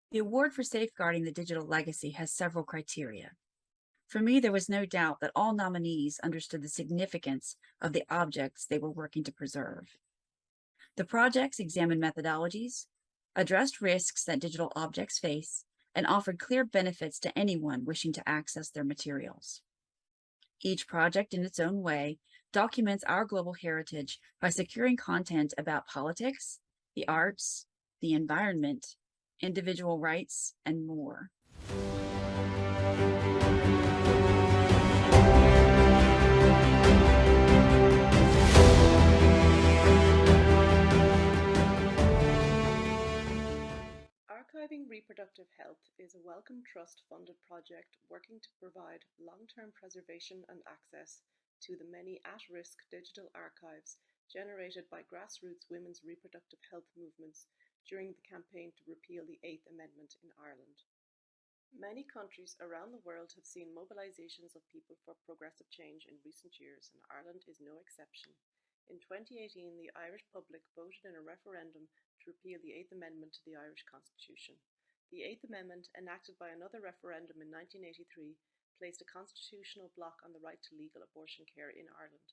The award for safeguarding the digital legacy has several criteria. For me, there was no doubt that all nominees understood the significance of the objects they were working to preserve. The projects examined methodologies, addressed risks that digital objects face, and offered clear benefits to anyone wishing to access their materials. Each project, in its own way, documents our global heritage by securing content about politics, the arts, the environment, individual rights, and more. Archiving Reproductive Health is a Wellcome Trust-funded project working to provide long-term preservation and access to the many at-risk digital archives generated by grassroots women's reproductive health movements during the campaign to repeal the Eighth Amendment in Ireland. Many countries around the world have seen mobilisations of people for progressive change in recent years, and Ireland is no exception. In 2018, the Irish public voted in a referendum to repeal the Eighth Amendment to the Irish Constitution. The Eighth Amendment, enacted by another referendum in 1983, placed a constitutional block on the right to legal abortion care in Ireland.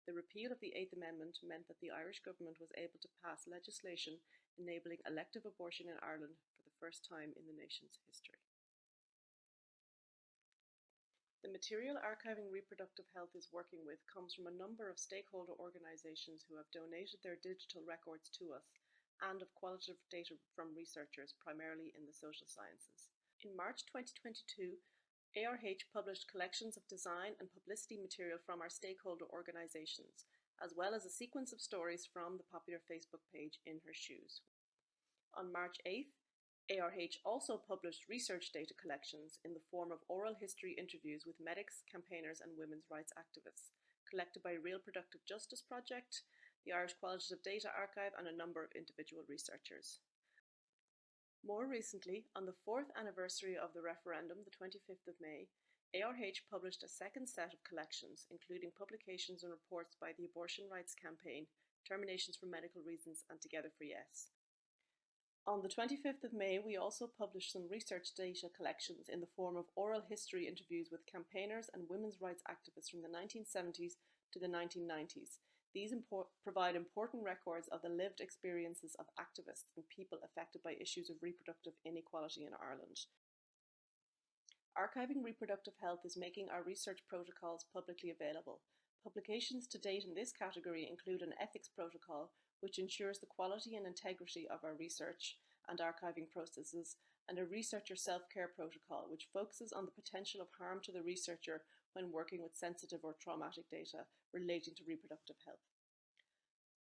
The repeal of the Eighth Amendment meant that the Irish government was able to pass legislation enabling elective abortion in Ireland for the first time in the nation's history. The material Archiving Reproductive Health is working with comes from a number of stakeholder organisations who have donated their digital records to us, and of qualitative data from researchers, primarily in the social sciences. In March 2022, ARH published collections of design and publicity material from our stakeholder organisations, as well as a sequence of stories from the popular Facebook page In Her Shoes. On March 8th, ARH also published research data collections in the form of oral history interviews with medics, campaigners and women's rights activists, collected by Real Productive Justice Project, the Irish Qualitative Data Archive and a number of individual researchers. More recently, on the 4th anniversary of the referendum, the 25th of May, ARH published a second set of collections, including publications and reports by the Abortion Rights Campaign, Terminations for Medical Reasons and Together for Yes. On the 25th of May, we also published some research data collections in the form of oral history interviews with campaigners and women's rights activists from the 1970s to the 1990s. These provide important records of the lived experiences of activists and people affected by issues of reproductive inequality in Ireland. Archiving Reproductive Health is making our research protocols publicly available. Publications to date in this category include an ethics protocol, which ensures the quality and integrity of our research and archiving processes, and a researcher self-care protocol, which focuses on the potential of harm to the researcher when working with sensitive or traumatic data relating to reproductive health.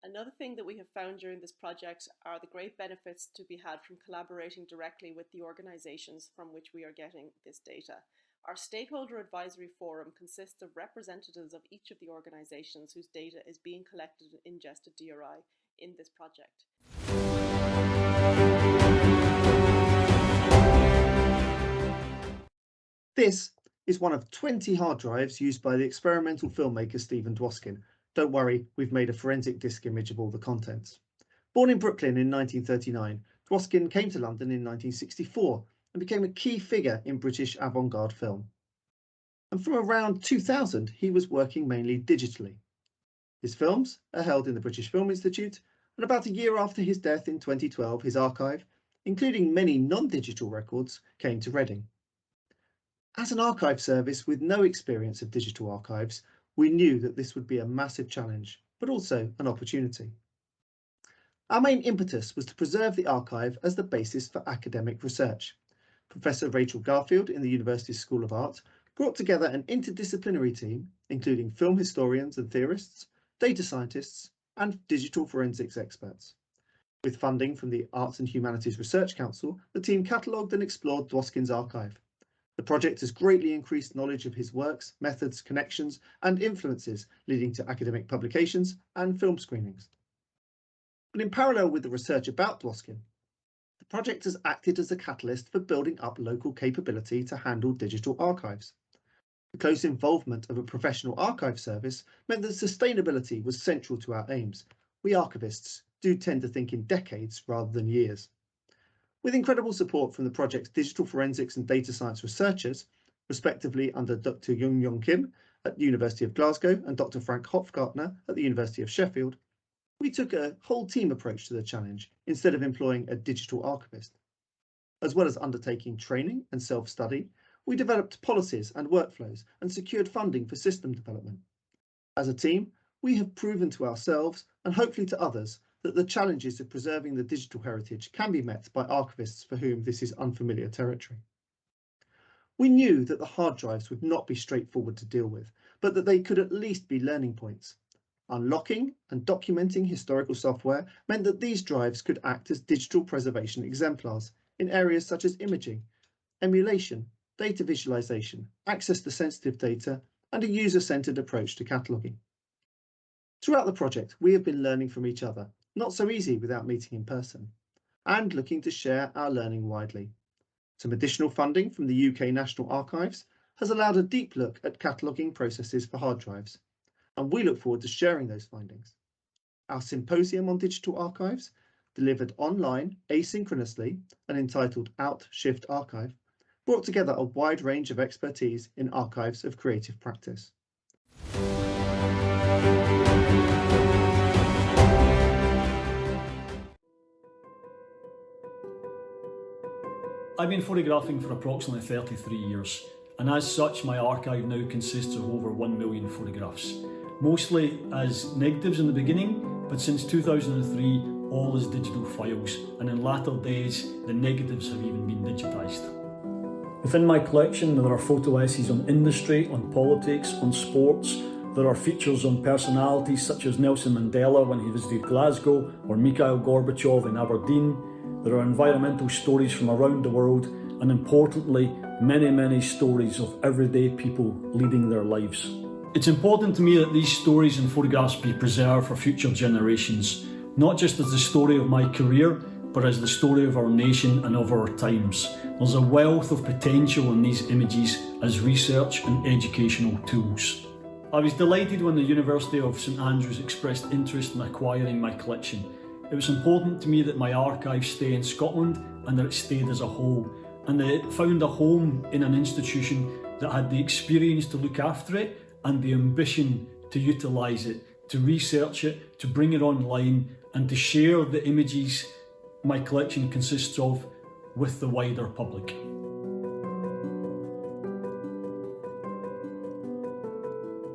Another thing that we have found during this project are the great benefits to be had from collaborating directly with the organisations from which we are getting this data. Our Stakeholder Advisory Forum consists of representatives of each of the organisations whose data is being collected and ingested DRI in this project. This is one of 20 hard drives used by the experimental filmmaker Stephen Dwoskin. Don't worry, we've made a forensic disk image of all the contents. Born in Brooklyn in 1939, Dwoskin came to London in 1964 and became a key figure in British avant-garde film. And from around 2000, he was working mainly digitally. His films are held in the British Film Institute, and about a year after his death in 2012, his archive, including many non-digital records, came to Reading. As an archive service with no experience of digital archives, we knew that this would be a massive challenge, but also an opportunity. Our main impetus was to preserve the archive as the basis for academic research. Professor Rachel Garfield in the University's School of Art brought together an interdisciplinary team, including film historians and theorists, data scientists, and digital forensics experts. With funding from the Arts and Humanities Research Council, the team catalogued and explored Dwoskin's archive. The project has greatly increased knowledge of his works, methods, connections, and influences, leading to academic publications and film screenings. But in parallel with the research about Dwoskin, the project has acted as a catalyst for building up local capability to handle digital archives. The close involvement of a professional archive service meant that sustainability was central to our aims. We archivists do tend to think in decades rather than years. With incredible support from the project's digital forensics and data science researchers, respectively under Dr. Jung Yong Kim at the University of Glasgow and Dr. Frank Hofgartner at the University of Sheffield, we took a whole team approach to the challenge instead of employing a digital archivist. As well as undertaking training and self-study, we developed policies and workflows and secured funding for system development. As a team, we have proven to ourselves and hopefully to others that the challenges of preserving the digital heritage can be met by archivists for whom this is unfamiliar territory. We knew that the hard drives would not be straightforward to deal with, but that they could at least be learning points. Unlocking and documenting historical software meant that these drives could act as digital preservation exemplars in areas such as imaging, emulation, data visualization, access to sensitive data, and a user-centered approach to cataloging. Throughout the project, we have been learning from each other, not so easy without meeting in person, and looking to share our learning widely. Some additional funding from the UK National Archives has allowed a deep look at cataloguing processes for hard drives, and we look forward to sharing those findings. Our symposium on digital archives, delivered online asynchronously and entitled Out-Shift Archive, brought together a wide range of expertise in archives of creative practice. I've been photographing for approximately 33 years, and as such my archive now consists of over 1 million photographs, mostly as negatives in the beginning, but since 2003 all as digital files, and in latter days the negatives have even been digitised. Within my collection there are photo essays on industry, on politics, on sports. There are features on personalities such as Nelson Mandela when he visited Glasgow, or Mikhail Gorbachev in Aberdeen. There are environmental stories from around the world, and importantly, many stories of everyday people leading their lives. It's important to me that these stories and photographs be preserved for future generations, not just as the story of my career, but as the story of our nation and of our times. There's a wealth of potential in these images as research and educational tools. I was delighted when the University of St Andrews expressed interest in acquiring my collection. It was important to me that my archive stay in Scotland and that it stayed as a whole, and that it found a home in an institution that had the experience to look after it and the ambition to utilise it, to research it, to bring it online, and to share the images my collection consists of with the wider public.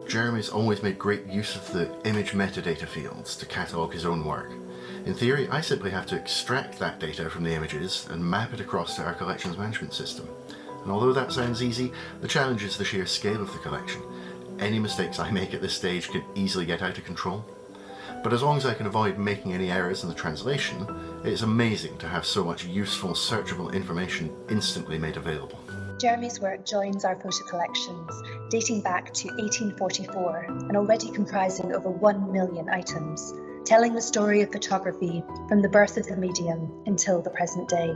Jeremy's always made great use of the image metadata fields to catalogue his own work. In theory, I simply have to extract that data from the images and map it across to our collections management system. And although that sounds easy, the challenge is the sheer scale of the collection. Any mistakes I make at this stage could easily get out of control. But as long as I can avoid making any errors in the translation, it's amazing to have so much useful, searchable information instantly made available. Jeremy's work joins our photo collections, dating back to 1844 and already comprising over 1 million items, telling the story of photography from the birth of the medium until the present day.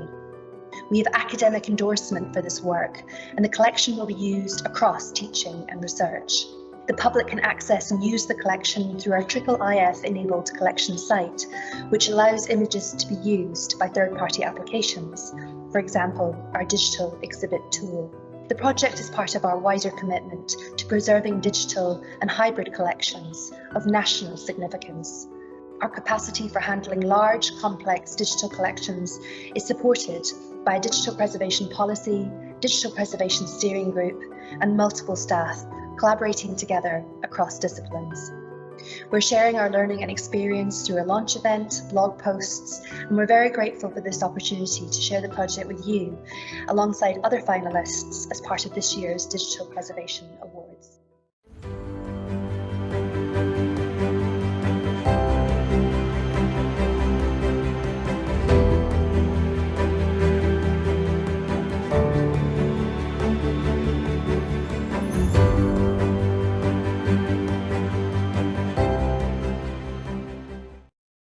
We have academic endorsement for this work, and the collection will be used across teaching and research. The public can access and use the collection through our IIF-enabled collection site, which allows images to be used by third-party applications, for example, our digital exhibit tool. The project is part of our wider commitment to preserving digital and hybrid collections of national significance. Our capacity for handling large, complex digital collections is supported by a digital preservation policy, digital preservation steering group, and multiple staff collaborating together across disciplines. We're sharing our learning and experience through a launch event, blog posts, and we're very grateful for this opportunity to share the project with you alongside other finalists as part of this year's Digital Preservation Award.